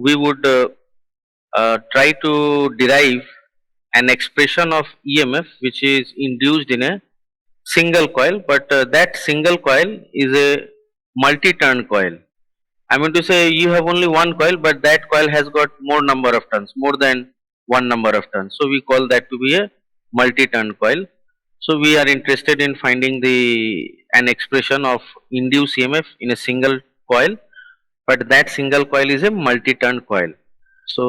we would try to derive an expression of EMF which is induced in a single coil, but that single coil is a multi-turn coil. I mean to say you have only one coil, but that coil has got more number of turns, more than one number of turns. So we call that to be a multi-turn coil. So we are interested in finding the an expression of induced EMF in a single coil, but that single coil is a multi-turn coil. So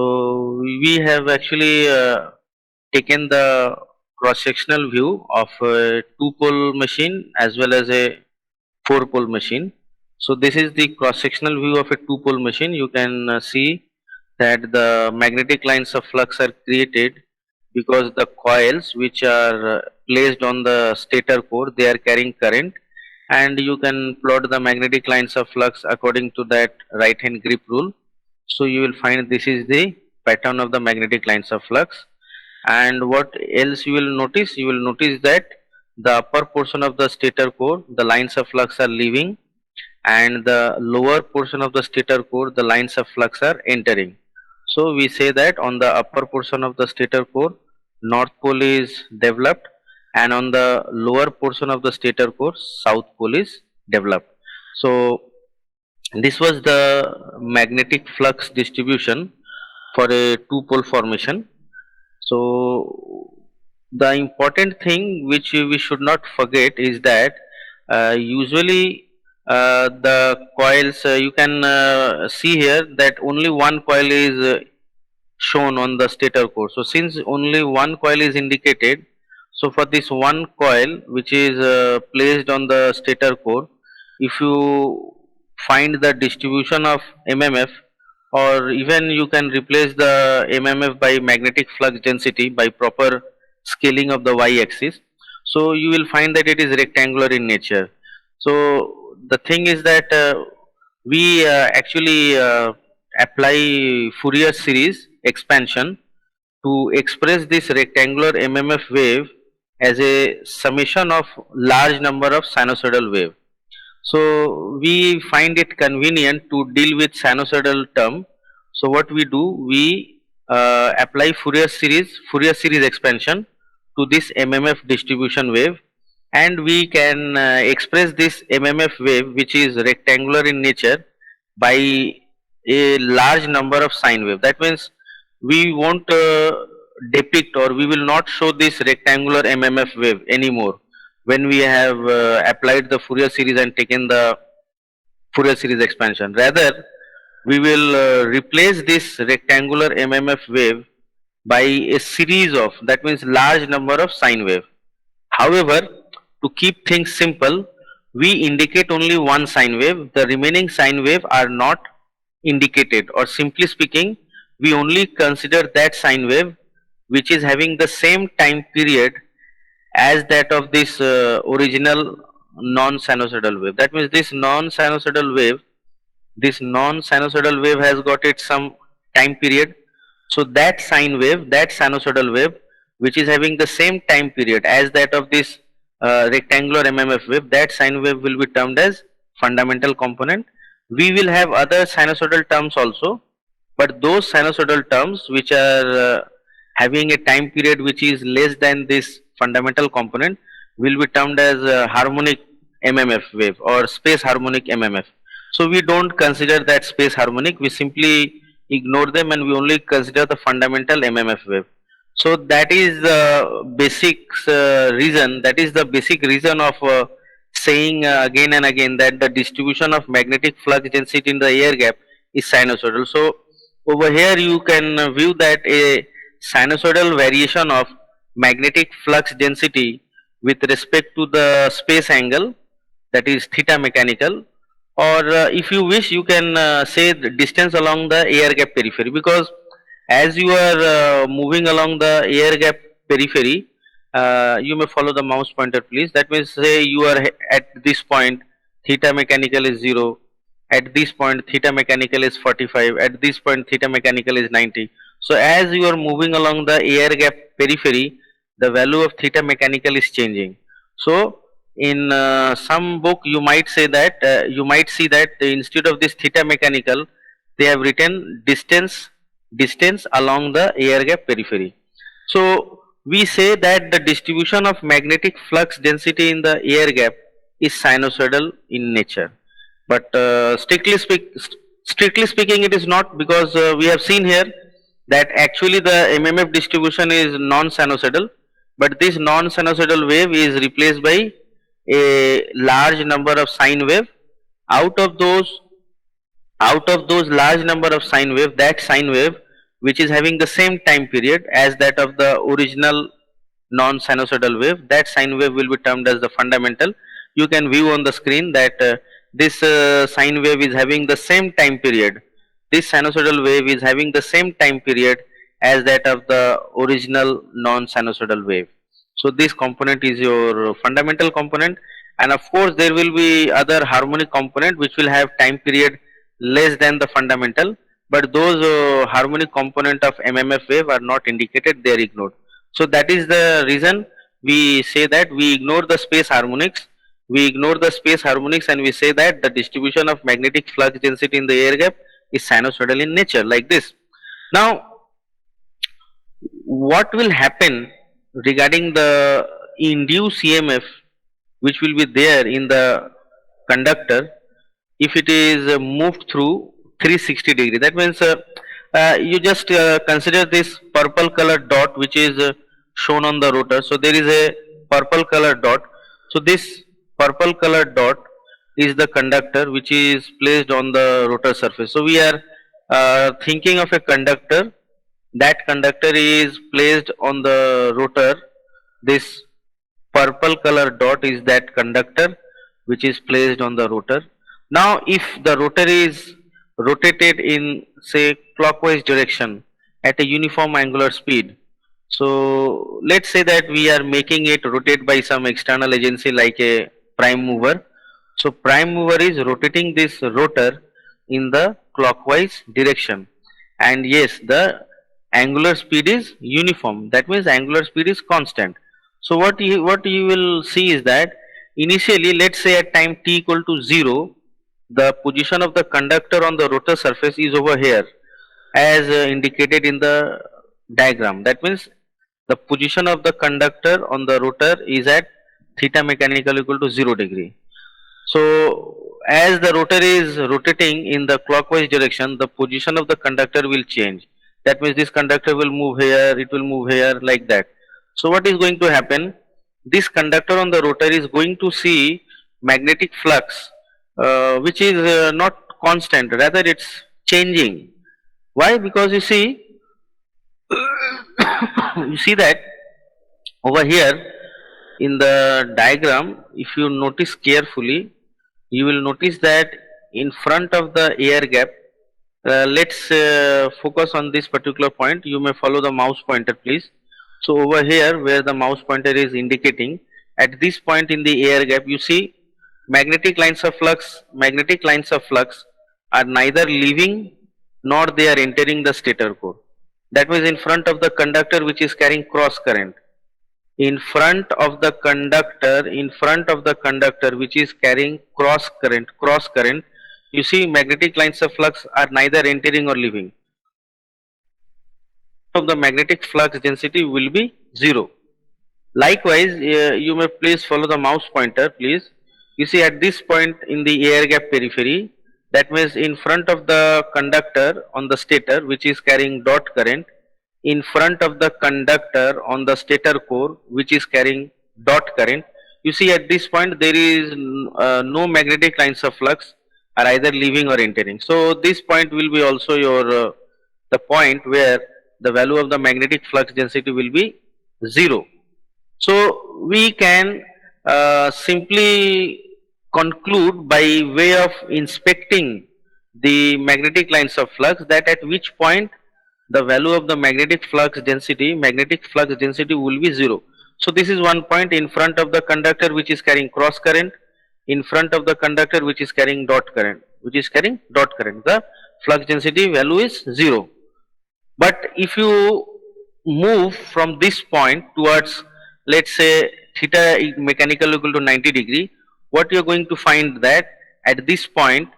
we have actually taken the cross-sectional view of a two-pole machine as well as a four-pole machine. So this is the cross-sectional view of a two-pole machine. You can see that the magnetic lines of flux are created because the coils which are placed on the stator core, they are carrying current, and you can plot the magnetic lines of flux according to that right hand grip rule. So you will find this is the pattern of the magnetic lines of flux. And what else you will notice? You will notice that the upper portion of the stator core, the lines of flux are leaving, and the lower portion of the stator core, the lines of flux are entering. So we say that on the upper portion of the stator core, north pole is developed, and on the lower portion of the stator core, south pole is developed. So this was the magnetic flux distribution for a two pole formation. So the important thing which we should not forget is that usually the coils, you can see here that only one coil is shown on the stator core. So since only one coil is indicated, so for this one coil which is placed on the stator core, if you find the distribution of MMF, or even you can replace the MMF by magnetic flux density by proper scaling of the y-axis, so you will find that it is rectangular in nature. So the thing is that we actually apply Fourier series expansion to express this rectangular MMF wave as a summation of large number of sinusoidal wave. So we find it convenient to deal with sinusoidal term. So what we do, we apply Fourier series expansion to this MMF distribution wave, and we can express this MMF wave which is rectangular in nature by a large number of sine wave. That means we won't depict, or we will not show this rectangular MMF wave anymore when we have applied the Fourier series and taken the Fourier series expansion. Rather, we will replace this rectangular MMF wave by a series of, that means large number of sine wave. However, to keep things simple, we indicate only one sine wave. The remaining sine wave are not indicated, or simply speaking, we only consider that sine wave which is having the same time period as that of this original non-sinusoidal wave. That means this non-sinusoidal wave has got its some time period. So that sine wave, that sinusoidal wave which is having the same time period as that of this rectangular MMF wave, that sine wave will be termed as fundamental component. We will have other sinusoidal terms also, but those sinusoidal terms which are having a time period which is less than this fundamental component will be termed as harmonic MMF wave or space harmonic MMF. So we don't consider that space harmonic, we simply ignore them and we only consider the fundamental MMF wave. So that is the basic reason, that is the basic reason of saying again and again that the distribution of magnetic flux density in the air gap is sinusoidal. So over here you can view that a sinusoidal variation of magnetic flux density with respect to the space angle, that is theta mechanical, or if you wish you can say the distance along the air gap periphery, because as you are moving along the air gap periphery, you may follow the mouse pointer please. That means say you are at this point theta mechanical is 0, at this point theta mechanical is 45, at this point theta mechanical is 90. So as you are moving along the air gap periphery, the value of theta mechanical is changing. So in some book you might say that you might see that instead of this theta mechanical, they have written distance along the air gap periphery. So we say that the distribution of magnetic flux density in the air gap is sinusoidal in nature. But strictly speaking, it is not, because we have seen here that actually the MMF distribution is non-sinusoidal, but this non-sinusoidal wave is replaced by a large number of sine wave. Out of those large number of sine wave, that sine wave which is having the same time period as that of the original non-sinusoidal wave, that sine wave will be termed as the fundamental. You can view on the screen that this sine wave is having the same time period. This sinusoidal wave is having the same time period as that of the original non-sinusoidal wave. So this component is your fundamental component, and of course there will be other harmonic component which will have time period less than the fundamental, but those harmonic component of MMF wave are not indicated, they are ignored. So that is the reason we say that we ignore the space harmonics. We ignore the space harmonics and we say that the distribution of magnetic flux density in the air gap is sinusoidal in nature, like this. Now, what will happen regarding the induced EMF which will be there in the conductor if it is moved through 360 degree? That means you just consider this purple color dot which is shown on the rotor. So there is a purple color dot. So this purple color dot is the conductor which is placed on the rotor surface. So we are thinking of a conductor. That conductor is placed on the rotor. This purple color dot is that conductor which is placed on the rotor. Now if the rotor is rotated in, say, clockwise direction at a uniform angular speed, so let's say that we are making it rotate by some external agency like a prime mover. So prime mover is rotating this rotor in the clockwise direction, and yes, the angular speed is uniform. That means angular speed is constant. So what you will see is that initially, let's say at time t equal to 0, the position of the conductor on the rotor surface is over here as indicated in the diagram. That means the position of the conductor on the rotor is at theta mechanical equal to 0 degree. So as the rotor is rotating in the clockwise direction, the position of the conductor will change. That means this conductor will move here, it will move here, like that. So what is going to happen? This conductor on the rotor is going to see magnetic flux which is not constant, rather it's changing. Why? Because you see you see that over here in the diagram, if you notice carefully, you will notice that in front of the air gap, let's focus on this particular point. You may follow the mouse pointer, please. So over here where the mouse pointer is indicating, at this point in the air gap, you see magnetic lines of flux are neither leaving nor they are entering the stator core. That means in front of the conductor which is carrying cross current, in front of the conductor which is carrying cross current, you see magnetic lines of flux are neither entering or leaving. Of the magnetic flux density will be 0. Likewise, you may please follow the mouse pointer, please. You see at this point in the air gap periphery, that means in front of the conductor on the stator which is carrying dot current, in front of the conductor on the stator core which is carrying dot current, you see at this point there is no magnetic lines of flux are either leaving or entering. So this point will be also your the point where the value of the magnetic flux density will be 0. So we can simply conclude by way of inspecting the magnetic lines of flux that at which point the value of the magnetic flux density will be 0. So this is one point in front of the conductor which is carrying cross current, in front of the conductor which is carrying dot current, the flux density value is 0. But if you move from this point towards, let's say, theta mechanical equal to 90 degree, what you are going to find that at this point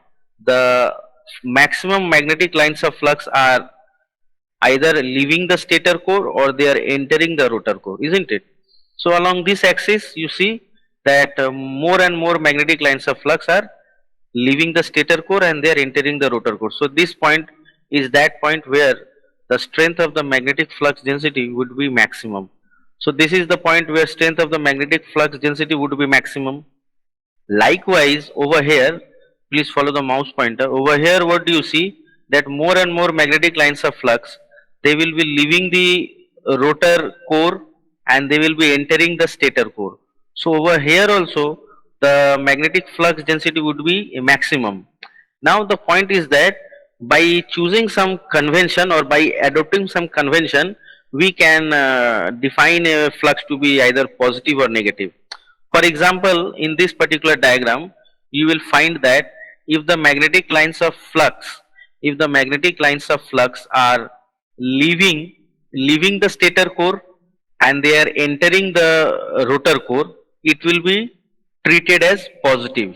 the maximum magnetic lines of flux are either leaving the stator core or they are entering the rotor core, isn't it? So along this axis, you see that more and more magnetic lines of flux are leaving the stator core and they are entering the rotor core. So this point is that point where the strength of the magnetic flux density would be maximum. So this is the point where strength of the magnetic flux density would be maximum. Likewise, over here, please follow the mouse pointer. Over here, what do you see? That more and more magnetic lines of flux, they will be leaving the rotor core and they will be entering the stator core. So over here also, the magnetic flux density would be a maximum. Now the point is that by choosing some convention or by adopting some convention, we can define a flux to be either positive or negative. For example, in this particular diagram, you will find that if the magnetic lines of flux, if the magnetic lines of flux are leaving the stator core and they are entering the rotor core, it will be treated as positive.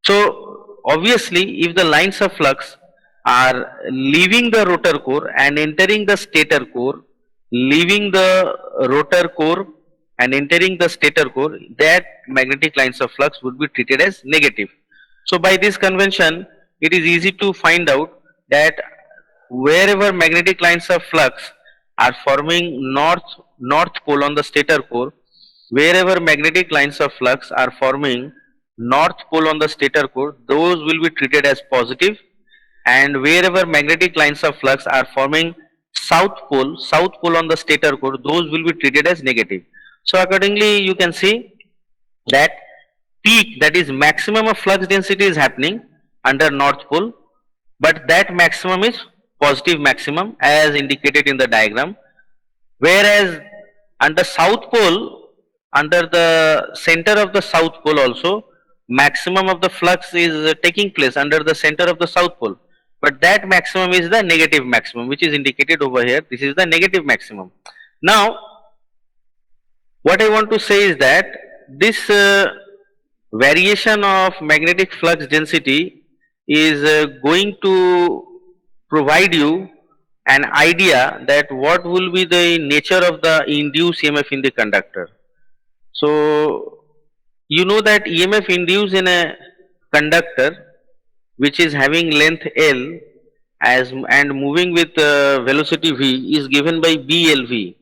So obviously, if the lines of flux are leaving the rotor core and entering the stator core, leaving the rotor core and entering the stator core, that magnetic lines of flux would be treated as negative. So by this convention, it is easy to find out that wherever magnetic lines of flux are forming north pole on the stator core, wherever magnetic lines of flux are forming north pole on the stator core, those will be treated as positive, and wherever magnetic lines of flux are forming south pole on the stator core, those will be treated as negative. So accordingly, you can see that peak, that is maximum of flux density, is happening under north pole, but that maximum is positive maximum as indicated in the diagram, whereas under south pole, under the center of the south pole also, maximum of the flux is taking place under the center of the south pole, but that maximum is the negative maximum, which is indicated over here. This is the negative maximum. Now what I want to say is that this variation of magnetic flux density is going to provide you an idea that what will be the nature of the induced EMF in the conductor. So you know that EMF induced in a conductor which is having length L as and moving with velocity V is given by BLV.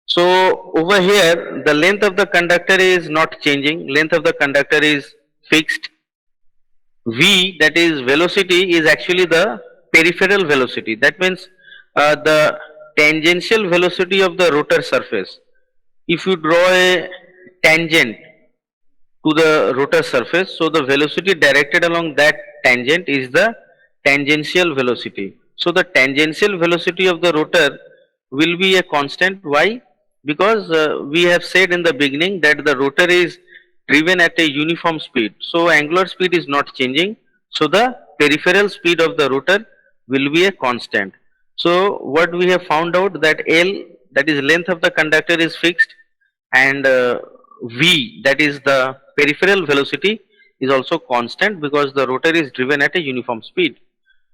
So over here the length of the conductor is not changing, length of the conductor is fixed. V, that is velocity, is actually the peripheral velocity. That means the tangential velocity of the rotor surface. If you draw a tangent to the rotor surface, so the velocity directed along that tangent is the tangential velocity. So the tangential velocity of the rotor will be a constant. Why? Because we have said in the beginning that the rotor is driven at a uniform speed. So angular speed is not changing. So the peripheral speed of the rotor will be a constant. So what we have found out that L, that is length of the conductor, is fixed, and V, that is the peripheral velocity, is also constant because the rotor is driven at a uniform speed.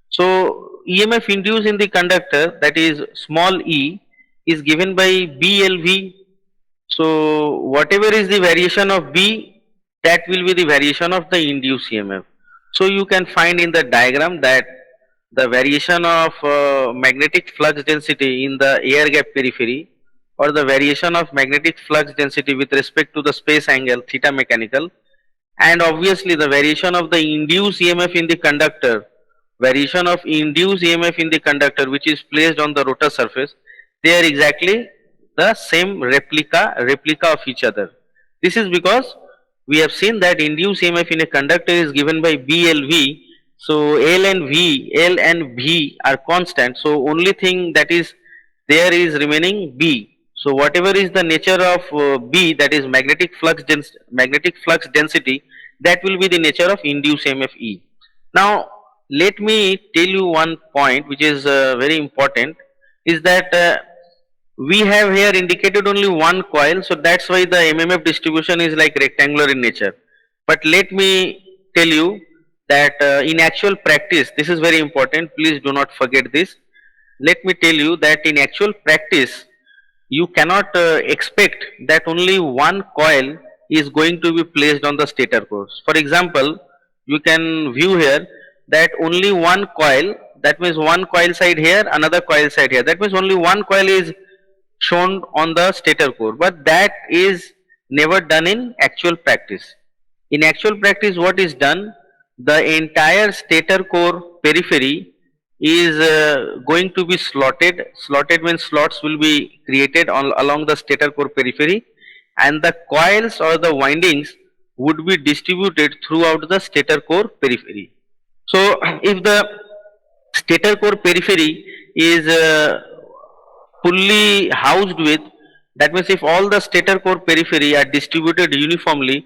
So EMF induced in the conductor, that is small e, is given by BLV. So whatever is the variation of B, that will be the variation of the induced EMF. So you can find in the diagram that the variation of magnetic flux density in the air gap periphery, or the variation of magnetic flux density with respect to the space angle theta mechanical, and obviously the variation of the induced EMF in the conductor, variation of induced EMF in the conductor which is placed on the rotor surface, they are exactly the same replica of each other. This is because we have seen that induced EMF in a conductor is given by BLV. So L and V are constant. So only thing that is there is remaining B. So whatever is the nature of B, that is magnetic flux density, that will be the nature of induced EMF E. Now let me tell you one point which is very important, is that we have here indicated only one coil, so that's why the MMF distribution is like rectangular in nature. But let me tell you that in actual practice, this is very important, please do not forget this. Let me tell you that in actual practice, you cannot expect that only one coil is going to be placed on the stator core. For example, you can view here that only one coil, that means one coil side here, another coil side here, that means only one coil is shown on the stator core, but that is never done in actual practice. In actual practice, what is done, the entire stator core periphery is going to be slotted. Slotted means slots will be created along the stator core periphery, and the coils or the windings would be distributed throughout the stator core periphery. So, if the stator core periphery is fully housed with, that means if all the stator core periphery are distributed uniformly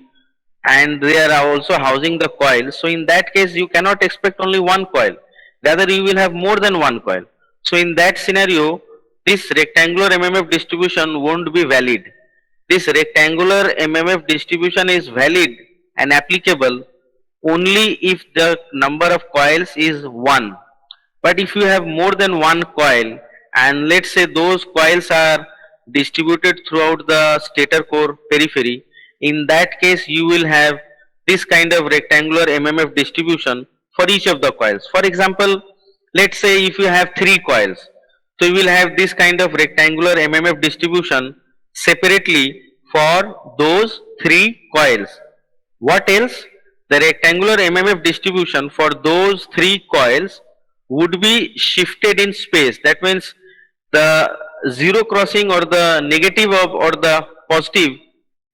and they are also housing the coil, so in that case you cannot expect only one coil, rather you will have more than one coil. So in that scenario, this rectangular MMF distribution won't be valid. This rectangular MMF distribution is valid and applicable only if the number of coils is 1. But if you have more than one coil, and let's say those coils are distributed throughout the stator core periphery, in that case you will have this kind of rectangular MMF distribution for each of the coils. For example, let's say if you have 3 coils, so you will have this kind of rectangular MMF distribution separately for those 3 coils. What else? The rectangular MMF distribution for those 3 coils would be shifted in space. That means the zero crossing or the negative of or the positive,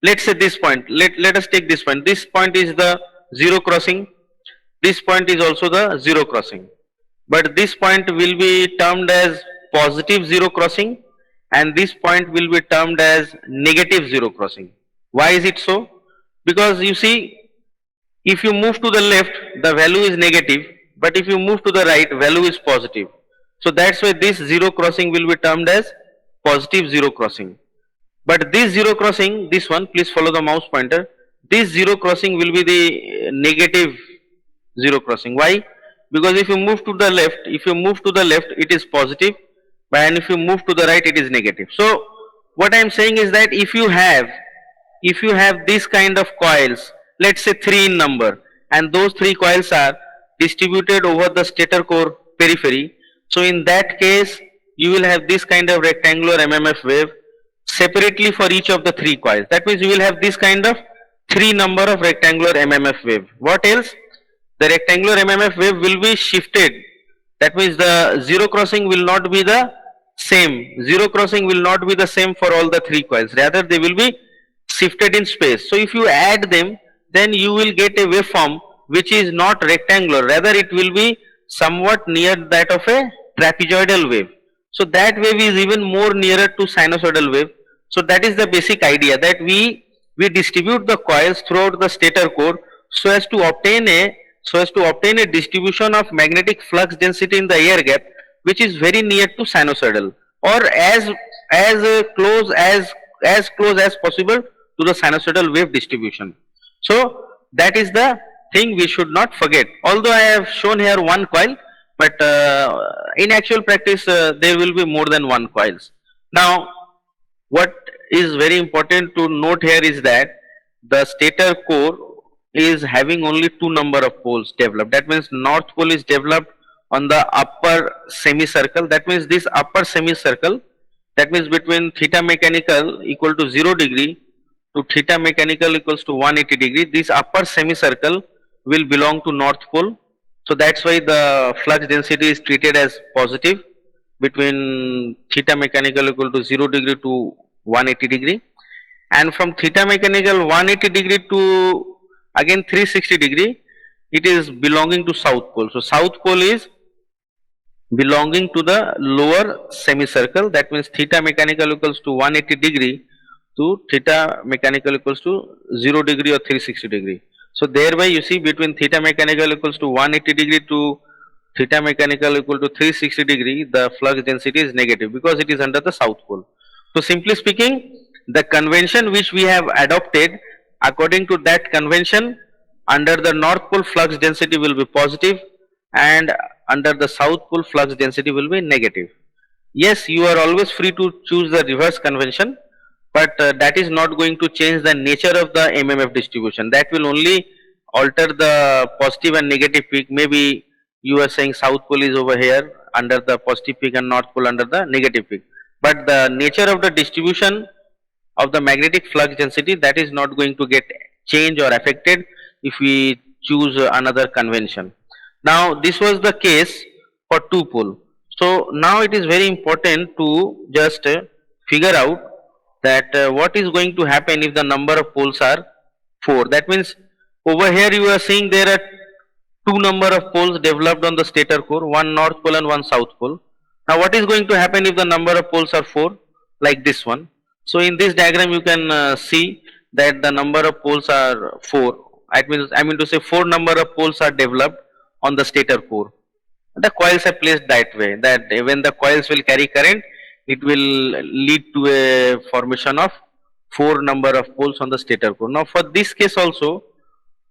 let's say this point, let us take this point. This point is the zero crossing, this point is also the zero crossing, but this point will be termed as positive zero crossing and this point will be termed as negative zero crossing. Why is it so? Because you see, if you move to the left, the value is negative, but if you move to the right, value is positive. So that's why this zero crossing will be termed as positive zero crossing. But this zero crossing, this one, please follow the mouse pointer, this zero crossing will be the negative zero crossing. Why? Because if you move to the left, it is positive, and if you move to the right, it is negative. So what I am saying is that if you have this kind of coils, let's say 3 in number, and those 3 coils are distributed over the stator core periphery, so in that case you will have this kind of rectangular MMF wave separately for each of the 3 coils. That means you will have this kind of 3 number of rectangular MMF wave. What else? The rectangular MMF wave will be shifted. That means the zero crossing will not be the same. Zero crossing will not be the same for all the 3 coils. Rather they will be shifted in space. So if you add them, then you will get a waveform which is not rectangular, rather it will be somewhat near that of a trapezoidal wave. So that wave is even more nearer to sinusoidal wave. So that is the basic idea, that we distribute the coils throughout the stator core so as to obtain a distribution of magnetic flux density in the air gap which is very near to sinusoidal, or as close as possible to the sinusoidal wave distribution. So that is the thing we should not forget. Although I have shown here one coil, but in actual practice there will be more than one coils. Now what is very important to note here is that the stator core is having only 2 number of poles developed. That means north pole is developed on the upper semicircle. That means this upper semicircle, that means between theta mechanical equal to 0 degree to theta mechanical equals to 180 degree, this upper semicircle will belong to north pole. So that's why the flux density is treated as positive between theta mechanical equal to 0 degree to 180 degree, and from theta mechanical 180 degree to again 360 degree, it is belonging to south pole. So south pole is belonging to the lower semicircle. That means theta mechanical equals to 180 degree to theta mechanical equals to 0 degree or 360 degree. So thereby you see, between theta mechanical equals to 180 degree to theta mechanical equal to 360 degree, the flux density is negative because it is under the south pole. So simply speaking, the convention which we have adopted, according to that convention, under the north pole flux density will be positive and under the south pole flux density will be negative. Yes, you are always free to choose the reverse convention, but that is not going to change the nature of the MMF distribution. That will only alter the positive and negative peak. Maybe you are saying south pole is over here under the positive peak and north pole under the negative peak. But the nature of the distribution of the magnetic flux density, that is not going to get changed or affected if we choose another convention. Now this was the case for two pole. So now it is very important to just figure out that what is going to happen if the number of poles are 4. That means over here you are seeing there are two number of poles developed on the stator core, one north pole and one south pole. Now what is going to happen if the number of poles are 4, like this one? So in this diagram you can see that the number of poles are 4. I mean to say 4 number of poles are developed on the stator core. The coils are placed that way, that when the coils will carry current, it will lead to a formation of 4 number of poles on the stator core. Now for this case also,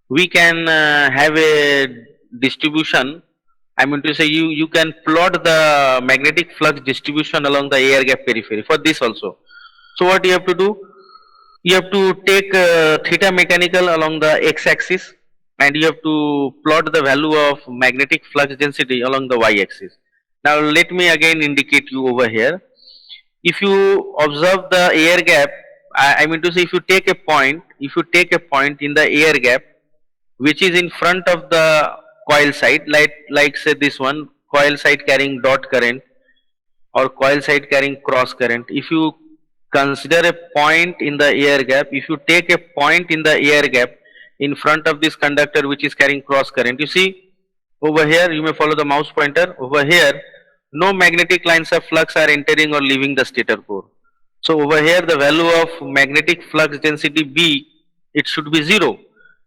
we can have a distribution. I mean to say you can plot the magnetic flux distribution along the air gap periphery for this also. So what you have to do? You have to take theta mechanical along the x-axis and you have to plot the value of magnetic flux density along the y-axis. Now let me again indicate you over here. If you observe the air gap, I mean to say if you take a point in the air gap which is in front of the coil side, like say this one, coil side carrying dot current or coil side carrying cross current. If you consider a point in the air gap, if you take a point in the air gap in front of this conductor which is carrying cross current, you see over here, you may follow the mouse pointer, over here no magnetic lines of flux are entering or leaving the stator core. So over here the value of magnetic flux density B, it should be 0,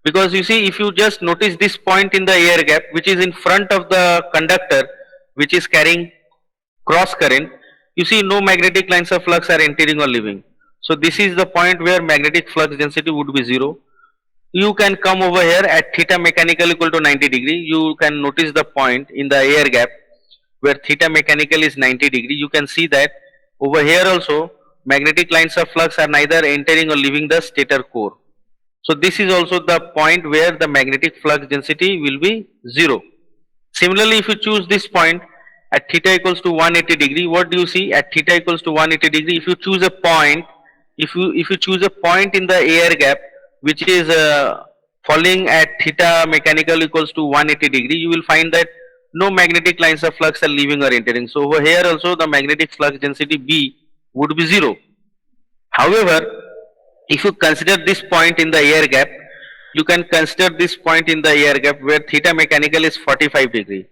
because you see if you just notice this point in the air gap which is in front of the conductor which is carrying cross current, you see no magnetic lines of flux are entering or leaving. So this is the point where magnetic flux density would be 0. You can come over here at theta mechanical equal to 90 degree. You can notice the point in the air gap where theta mechanical is 90 degree. You can see that over here also magnetic lines of flux are neither entering or leaving the stator core. So this is also the point where the magnetic flux density will be 0. Similarly, if you choose this point at theta equals to 180 degree, what do you see at theta equals to 180 degree? If you choose a point, if you choose a point in the air gap which is falling at theta mechanical equals to 180 degree, you will find that no magnetic lines of flux are leaving or entering. So over here also the magnetic flux density B would be 0. However, if you consider this point in the air gap, you can consider this point in the air gap where theta mechanical is 45 degree.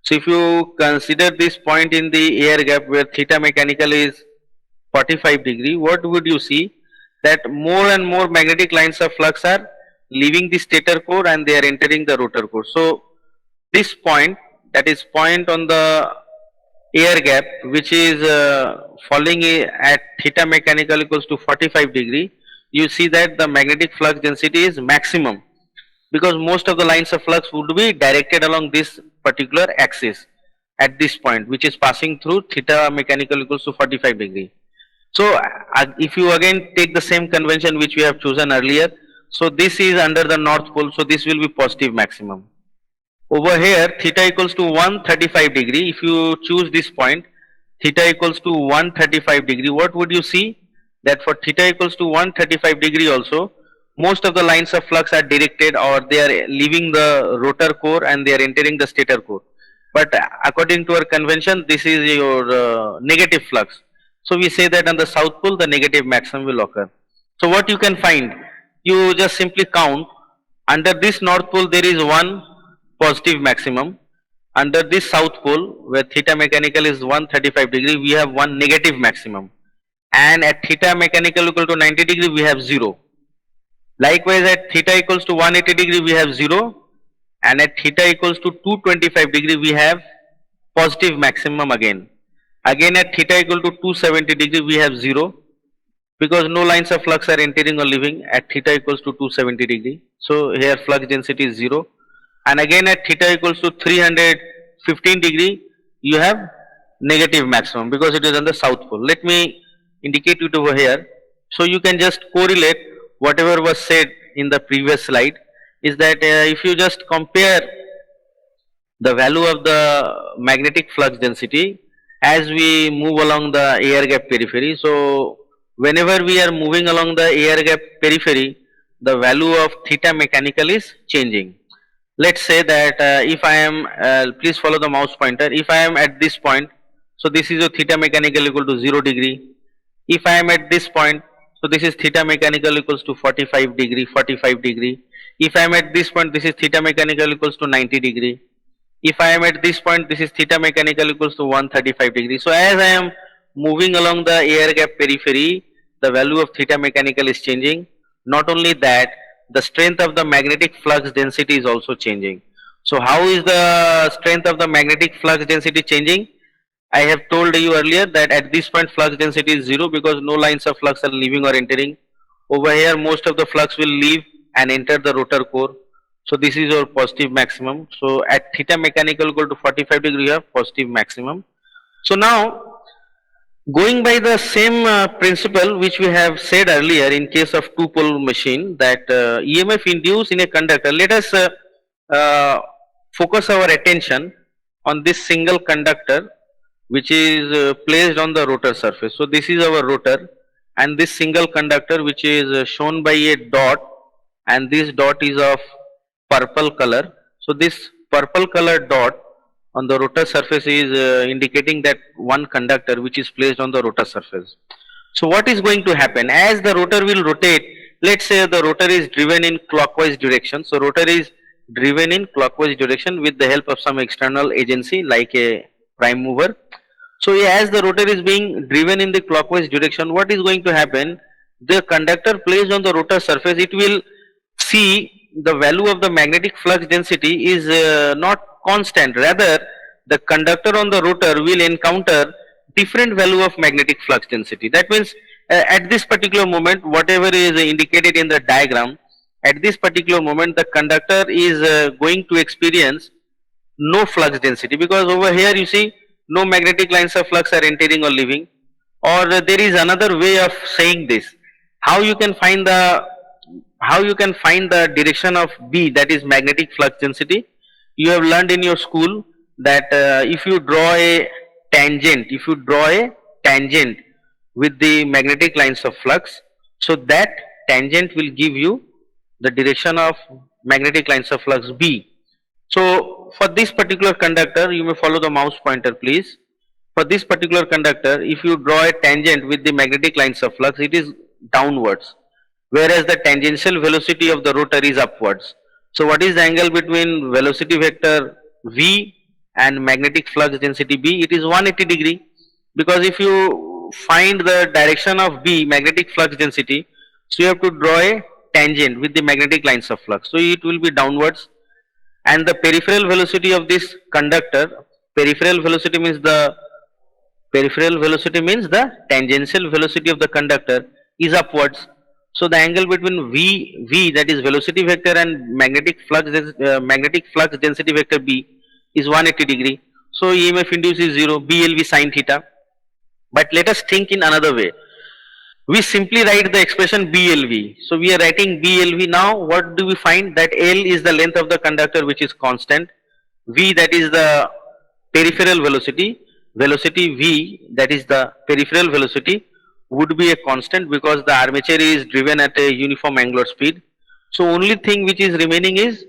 So if you consider this point in the air gap where theta mechanical is 45 degree, what would you see? That more and more magnetic lines of flux are leaving the stator core and they are entering the rotor core. So this point, that is point on the air gap which is falling at theta mechanical equals to 45 degree, you see that the magnetic flux density is maximum, because most of the lines of flux would be directed along this particular axis at this point which is passing through theta mechanical equals to 45 degree. So if you again take the same convention which we have chosen earlier, so this is under the north pole, so this will be positive maximum. Over here theta equals to 135 degree, if you choose this point theta equals to 135 degree, what would you see? That for theta equals to 135 degree also, most of the lines of flux are directed or they are leaving the rotor core and they are entering the stator core. But according to our convention, this is your negative flux. So we say that on the south pole the negative maximum will occur. So what you can find, you just simply count, under this north pole there is one positive maximum, under this south pole where theta mechanical is 135 degree, we have one negative maximum, and at theta mechanical equal to 90 degree we have 0. Likewise at theta equals to 180 degree we have 0, and at theta equals to 225 degree we have positive maximum again. Again at theta equal to 270 degree we have 0, because no lines of flux are entering or leaving at theta equals to 270 degree. So here flux density is 0, and again at theta equals to 315 degree you have negative maximum because it is on the south pole. Let me indicate it over here. So you can just correlate whatever was said in the previous slide, is that if you just compare the value of the magnetic flux density as we move along the air gap periphery. So whenever we are moving along the air gap periphery, the value of theta mechanical is changing. Let's say that if I am, please follow the mouse pointer, if I am at this point, so this is a theta mechanical equal to 0 degree. If I am at this point, so this is theta mechanical equals to 45 degree, 45 degree. If I am at this point, this is theta mechanical equals to 90 degree. If I am at this point, this is theta mechanical equals to 135 degree. So as I am moving along the air gap periphery, the value of theta mechanical is changing. Not only that, the strength of the magnetic flux density is also changing. So how is the strength of the magnetic flux density changing? I have told you earlier that at this point flux density is 0 because no lines of flux are leaving or entering. Over here most of the flux will leave and enter the rotor core. So this is your positive maximum. So at theta mechanical equal to 45 degree you have positive maximum. So now going by the same principle which we have said earlier in case of two pole machine, that EMF induced in a conductor, let us focus our attention on this single conductor which is placed on the rotor surface. So this is our rotor and this single conductor which is shown by a dot, and this dot is of purple color. So this purple color dot on the rotor surface is indicating that one conductor which is placed on the rotor surface. So what is going to happen as the rotor will rotate? Let's say the rotor is driven in clockwise direction. So rotor is driven in clockwise direction with the help of some external agency like a prime mover. So as the rotor is being driven in the clockwise direction, what is going to happen? The conductor placed on the rotor surface, it will see the value of the magnetic flux density is not constant. Rather, the conductor on the rotor will encounter different value of magnetic flux density. That means at this particular moment, whatever is indicated in the diagram, at this particular moment the conductor is going to experience no flux density, because over here you see no magnetic lines of flux are entering or leaving. Or there is another way of saying this. How you can find the direction of B, that is magnetic flux density? You have learned in your school that if you draw a tangent, with the magnetic lines of flux, so that tangent will give you the direction of magnetic lines of flux B. So for this particular conductor, you may follow the mouse pointer please. For this particular conductor, if you draw a tangent with the magnetic lines of flux, it is downwards, whereas the tangential velocity of the rotor is upwards. So what is the angle between velocity vector V and magnetic flux density B? It is 180 degree, because if you find the direction of B, magnetic flux density, so you have to draw a tangent with the magnetic lines of flux, so it will be downwards. And the peripheral velocity of this conductor, peripheral velocity means the tangential velocity of the conductor is upwards. So the angle between V, that is velocity vector, and magnetic flux density vector B is 180 degree. So EMF induced is 0, BLV sin theta. But let us think in another way. We simply write the expression BLV. So we are writing BLV. Now what do we find? That L is the length of the conductor which is constant. V, that is the peripheral velocity. Velocity V, that is the peripheral velocity, would be a constant because the armature is driven at a uniform angular speed. So only thing which is remaining is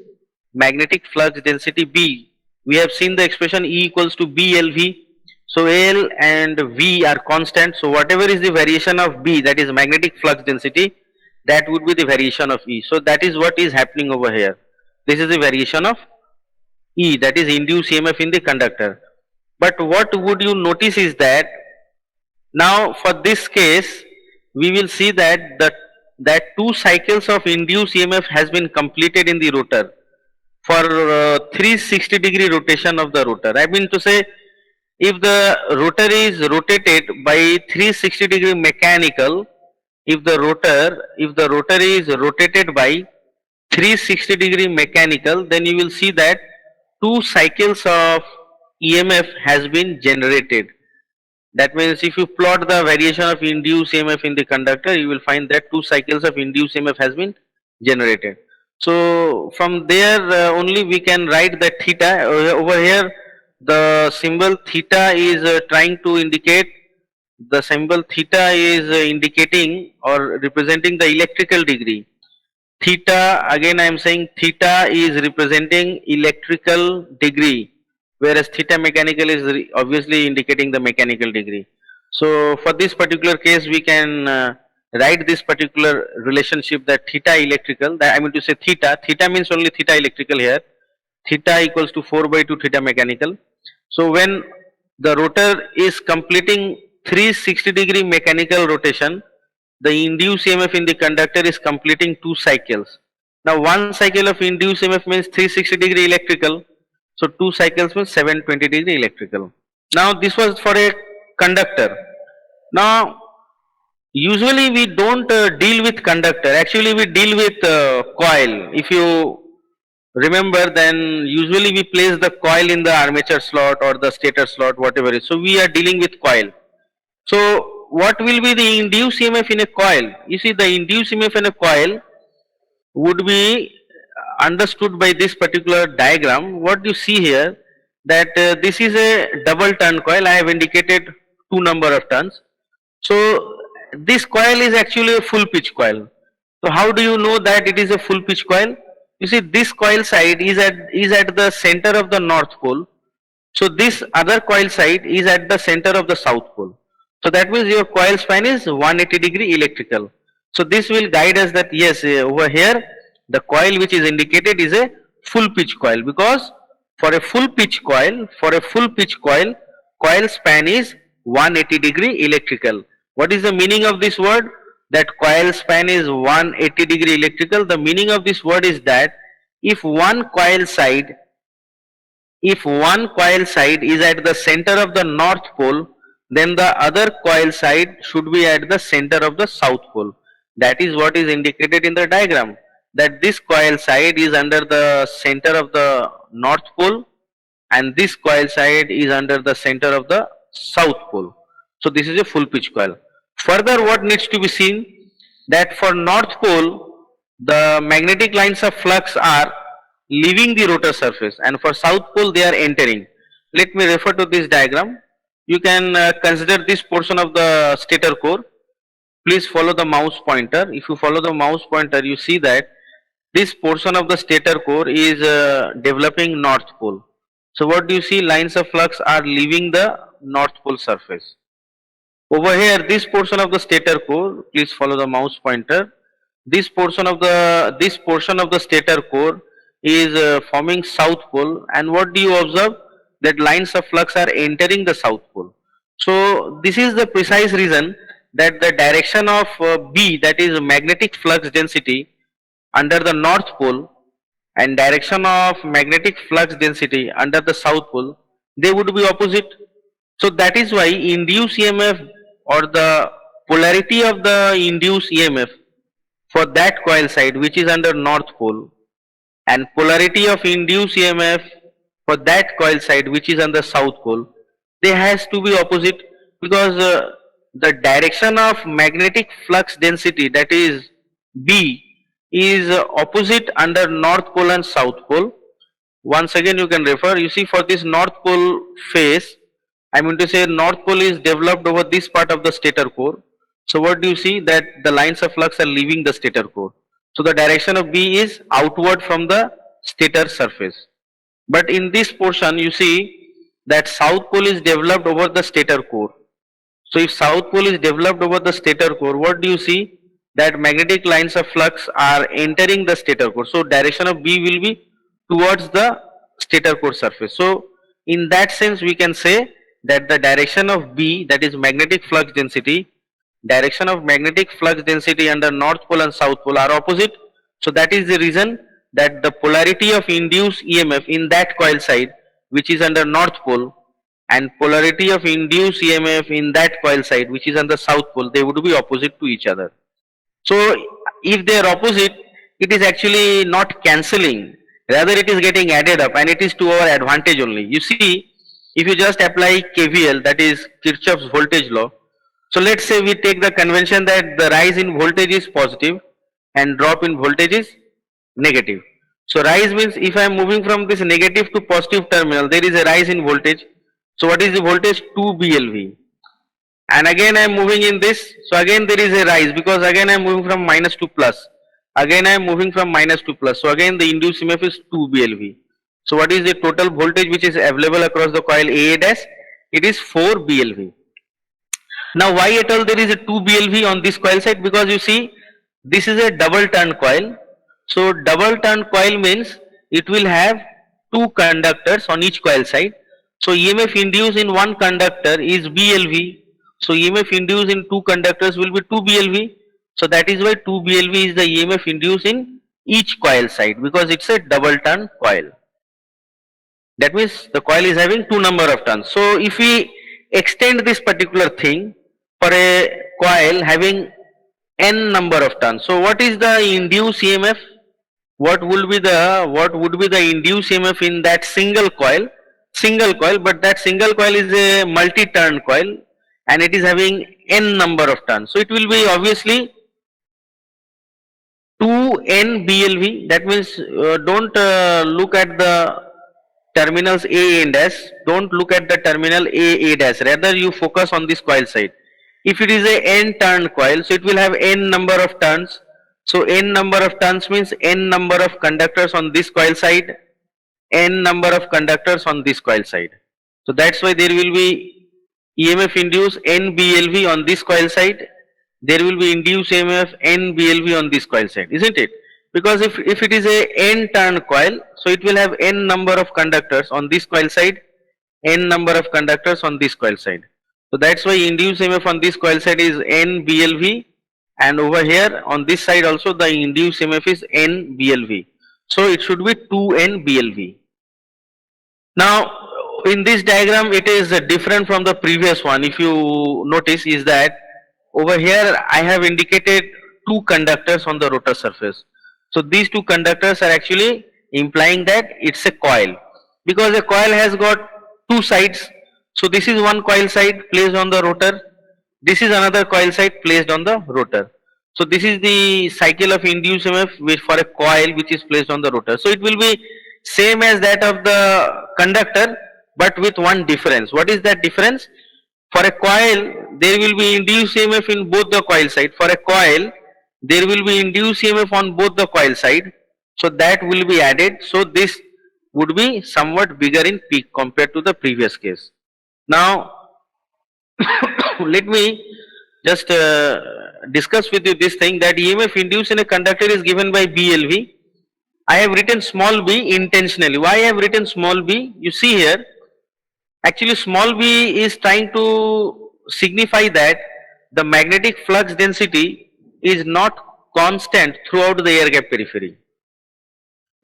magnetic flux density B. We have seen the expression E equals to BLV. So L and V are constant. So whatever is the variation of B, that is magnetic flux density, that would be the variation of E. So that is what is happening over here. This is the variation of E, that is induced EMF in the conductor. But what would you notice is that now for this case we will see that that 2 cycles of induced EMF has been completed in the rotor for 360 degree rotation of the rotor. I mean to say, if the rotor is rotated by 360 degree mechanical, if the rotor is rotated by 360-degree mechanical, then you will see that two cycles of EMF has been generated. That means if you plot the variation of induced EMF in the conductor, you will find that two cycles of induced EMF has been generated. So from there only we can write that theta. Over here the symbol theta is trying to indicate, the symbol theta is indicating or representing the electrical degree. Theta, again I am saying theta is representing electrical degree, whereas theta mechanical is obviously indicating the mechanical degree. So for this particular case we can write this particular relationship, that theta electrical, that I mean to say theta means only theta electrical here, theta equals to 4 by 2 theta mechanical. So when the rotor is completing 360-degree mechanical rotation, the induced EMF in the conductor is completing two cycles. Now one cycle of induced EMF means 360-degree electrical, so two cycles means 720-degree electrical. Now this was for a conductor. Now usually we don't deal with conductor, actually we deal with coil. If you remember, then usually we place the coil in the armature slot or the stator slot, whatever it is. So we are dealing with coil. So what will be the induced EMF in a coil? You see, the induced EMF in a coil would be understood by this particular diagram. What you see here, that this is a double turn coil. I have indicated two number of turns. So this coil is actually a full pitch coil. So how do you know that it is a full pitch coil? You see, this coil side is at the center of the north pole. So this other coil side is at the center of the south pole. So that means your coil span is 180-degree electrical. So this will guide us that yes, over here the coil which is indicated is a full pitch coil, because for a full pitch coil, coil span is 180-degree electrical. What is the meaning of this word? That coil span is 180-degree electrical. The meaning of this word is that if one coil side is at the center of the north pole, then the other coil side should be at the center of the south pole. That is what is indicated in the diagram, that this coil side is under the center of the north pole and this coil side is under the center of the south pole. So this is a full pitch coil. Further, what needs to be seen, that for north pole the magnetic lines of flux are leaving the rotor surface, and for south pole they are entering. Let me refer to this diagram. You can consider this portion of the stator core. Please follow the mouse pointer. If you follow the mouse pointer, you see that this portion of the stator core is developing north pole. So what do you see? Lines of flux are leaving the north pole surface. Over here, this portion of the stator core, please follow the mouse pointer. This portion of the stator core is forming south pole, and what do you observe? That lines of flux are entering the south pole. So this is the precise reason that the direction of B, that is magnetic flux density under the north pole, and direction of magnetic flux density under the south pole, they would be opposite. So that is why induced EMF or the polarity of the induced EMF for that coil side which is under north pole, and polarity of induced EMF for that coil side which is on the south pole, they has to be opposite, because the direction of magnetic flux density, that is B, is opposite under north pole and south pole. Once again you can refer, you see, for this north pole face, I mean to say north pole is developed over this part of the stator core. So what do you see? That the lines of flux are leaving the stator core. So the direction of B is outward from the stator surface. But in this portion you see that south pole is developed over the stator core. So if south pole is developed over the stator core, what do you see? That magnetic lines of flux are entering the stator core. So direction of B will be towards the stator core surface. So in that sense we can say that the direction of B, that is magnetic flux density, direction of magnetic flux density under north pole and south pole are opposite. So that is the reason that the polarity of induced EMF in that coil side which is under north pole and polarity of induced EMF in that coil side which is on the south pole, they would be opposite to each other. So if they are opposite, it is actually not cancelling, rather it is getting added up and it is to our advantage only. You see, if you just apply KVL, that is Kirchhoff's voltage law. So let's say we take the convention that the rise in voltage is positive and drop in voltage is negative. So rise means if I am moving from this negative to positive terminal, there is a rise in voltage. So what is the voltage? 2 BLV. And again I am moving in this, so again there is a rise because again I am moving from minus to plus, again I am moving from minus to plus, so again the induced EMF is 2 BLV. So what is the total voltage which is available across the coil AA dash? It is 4 BLV. Now why at all there is a 2 BLV on this coil side? Because you see, this is a double turn coil. So double turn coil means it will have two conductors on each coil side. So EMF induced in one conductor is BLV. So EMF induced in two conductors will be 2 BLV. So that is why 2 BLV is the EMF induced in each coil side, because it's a double turn coil. That means the coil is having two number of turns. So if we extend this particular thing for a coil having n number of turns, so what is the induced EMF? What would be the induced EMF in that single coil? Single coil, but that single coil is a multi-turn coil and it is having n number of turns. So it will be obviously 2n BLV. That means don't look at the terminals A and S. Don't look at the terminal A dash. Rather you focus on this coil side. If it is a n turn coil, so it will have n number of turns. So n number of turns means n number of conductors on this coil side, n number of conductors on this coil side. So that's why there will be EMF induced n BLV on this coil side. There will be induced EMF n BLV on this coil side, isn't it? Because if it is a n turn coil, so it will have n number of conductors on this coil side, n number of conductors on this coil side. So that's why induced EMF on this coil side is n BLV, and over here on this side also the induced EMF is n BLV. So it should be 2n BLV. Now in this diagram it is different from the previous one. If you notice, is that over here I have indicated two conductors on the rotor surface. So these two conductors are actually implying that it's a coil, because a coil has got two sides. So this is one coil side placed on the rotor, this is another coil side placed on the rotor. So this is the cycle of induced EMF which for a coil which is placed on the rotor. So it will be same as that of the conductor, but with one difference. What is that difference? For a coil there will be induced EMF in both the coil side. For a coil there will be induced EMF on both the coil side. So that will be added. So this would be somewhat bigger in peak compared to the previous case. Now let me just discuss with you this thing, that EMF induced in a conductor is given by BLV. I have written small b intentionally. Why I have written small b? You see here, actually small b is trying to signify that the magnetic flux density is not constant throughout the air gap periphery.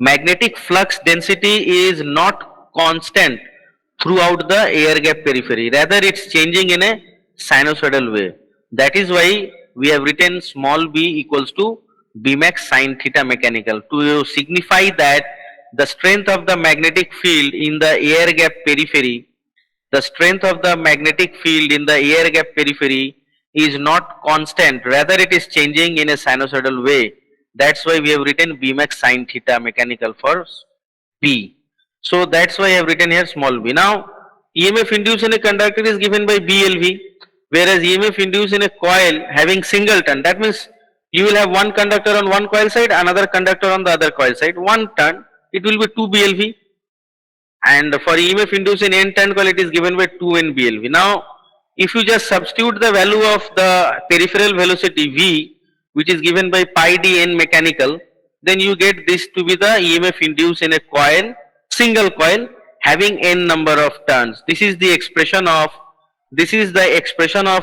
Magnetic flux density is not constant throughout the air gap periphery, rather it's changing in a sinusoidal way. That is why we have written small b equals to B max sin theta mechanical, to signify that the strength of the magnetic field in the air gap periphery, the strength of the magnetic field in the air gap periphery is not constant, rather it is changing in a sinusoidal way. That's why we have written B max sin theta mechanical for B. So that's why I have written here small b. Now EMF induced in a conductor is given by BLV, whereas EMF induced in a coil having single turn, that means you will have one conductor on one coil side, another conductor on the other coil side, one turn, it will be 2 BLV, and for EMF induced in n turn coil it is given by 2n BLV. Now if you just substitute the value of the peripheral velocity V, which is given by pi d n mechanical, then you get this to be the EMF induced in a coil, single coil having n number of turns. This is the expression of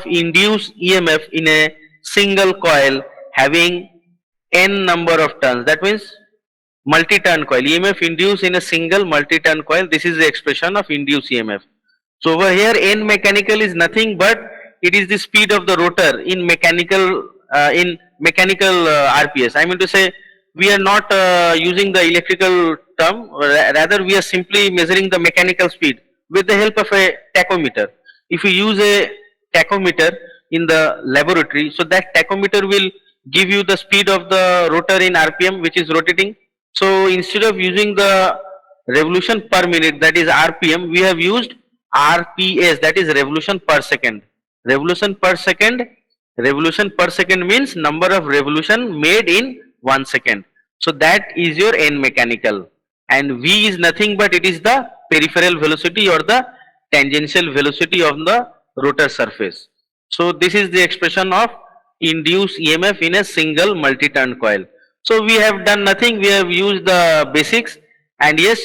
induced EMF in a single coil having n number of turns. That means multi-turn coil, EMF induced in a single multi-turn coil. This is the expression of induced EMF. So over here n mechanical is nothing but it is the speed of the rotor in mechanical RPS. I mean to say, we are not using the electrical term, rather we are simply measuring the mechanical speed with the help of a tachometer. If you use a tachometer in the laboratory, so that tachometer will give you the speed of the rotor in RPM which is rotating. So instead of using the revolution per minute, that is RPM, we have used RPS, that is revolution per second. Revolution per second, revolution per second means number of revolution made in 1 second. So that is your N mechanical, and V is nothing but it is the peripheral velocity or the tangential velocity of the rotor surface. So this is the expression of induced EMF in a single multi-turn coil. So we have done nothing, we have used the basics, and yes,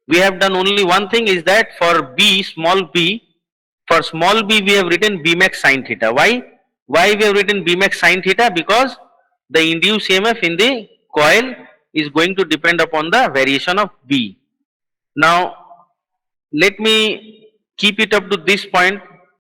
we have done only one thing, is that for B, small b, for small b we have written B max sin theta. Why we have written B max sin theta? Because the induced EMF in the coil is going to depend upon the variation of B. Now let me keep it up to this point